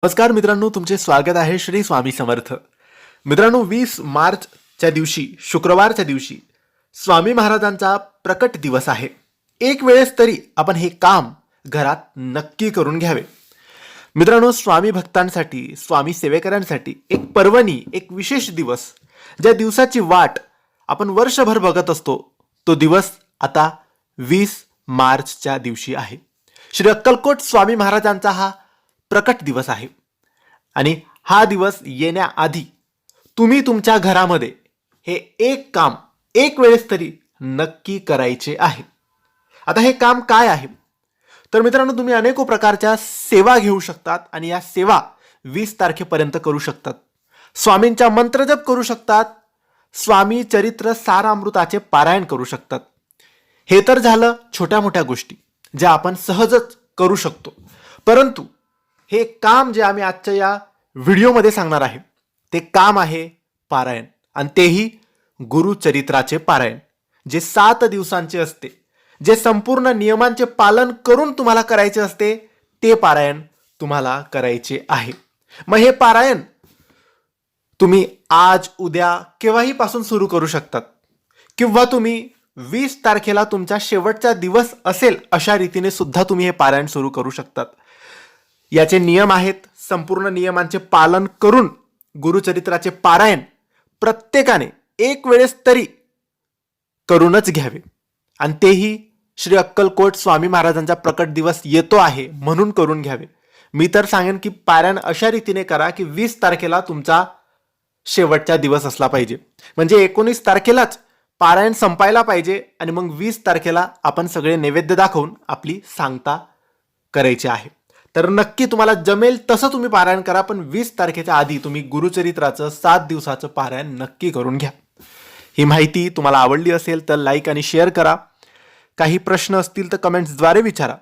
नमस्कार मित्रांनो, तुमचे स्वागत आहे श्री स्वामी समर्थ. मित्रांनो, 20 मार्चच्या दिवशी, शुक्रवारच्या दिवशी स्वामी महाराजांचा प्रकट दिवस आहे. एक वेळेस तरी आपण हे काम घरात नक्की करून घ्यावे. मित्रांनो, स्वामी भक्तांसाठी, स्वामी सेवेकरांसाठी एक पर्वणी, एक विशेष दिवस, ज्या दिवसाची वाट आपण वर्षभर बघत असतो, तो दिवस आता 20 मार्चच्या दिवशी आहे. श्री अक्कलकोट स्वामी महाराजांचा हा प्रकट दिवस आहे. आणि हा दिवस येण्याआधी तुम्ही तुमच्या घरामध्ये हे एक काम एक वेळेस तरी नक्की करायचे आहे. आता हे काम काय आहे? तर मित्रांनो, तुम्ही अनेको प्रकारच्या सेवा घेऊ शकतात आणि या सेवा 20 तारखेपर्यंत करू शकतात. स्वामींचा मंत्रजप करू शकतात, स्वामी चरित्र सारामृताचे पारायण करू शकतात. हे तर झालं छोट्या मोठ्या गोष्टी ज्या आपण सहजच करू शकतो. परंतु हे काम जे आम्ही आजच्या या व्हिडिओमध्ये सांगणार आहे, ते काम आहे पारायण, आणि तेही गुरुचरित्राचे पारायण, जे 7 दिवसांचे असते, जे संपूर्ण नियमांचे पालन करून तुम्हाला करायचे असते, ते पारायण तुम्हाला करायचे आहे. मग हे पारायण तुम्ही आज, उद्या, केव्हाही पासून सुरू करू शकतात, किंवा तुम्ही 20 तारखेला तुमचा शेवटचा दिवस असेल अशा रीतीने सुद्धा तुम्ही हे पारायण सुरू करू शकतात. याचे नियम आहेत. संपूर्ण नियमांचे पालन करून गुरुचरित्राचे पारायण प्रत्येकाने एक वेळेस तरी करूनच घ्यावे, आणि तेही श्री अक्कलकोट स्वामी महाराजांचा प्रकट दिवस येतो आहे म्हणून करून घ्यावे. मी तर सांगेन की पारायण अशा रीतीने करा की 20 तारखेला तुमचा शेवटचा दिवस असला पाहिजे, म्हणजे 19 तारखेलाच पारायण संपायला पाहिजे, आणि मग 20 तारखेला आपण सगळे नैवेद्य दाखवून आपली सांगता करायची आहे. तर नक्की तुम्हाला जमेल तसं तुम्ही पारायण करा, पण 20 तारखेच्या आधी तुम्ही गुरुचरित्राचं 7 दिवसाचं पारायण नक्की करून घ्या. ही माहिती तुम्हाला आवडली असेल तर लाईक आणि शेअर करा. काही प्रश्न असतील तर कमेंट्सद्वारे विचारा,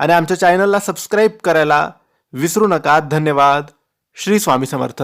आणि आमच्या चॅनलला सबस्क्राईब करायला विसरू नका. धन्यवाद. श्री स्वामी समर्थ.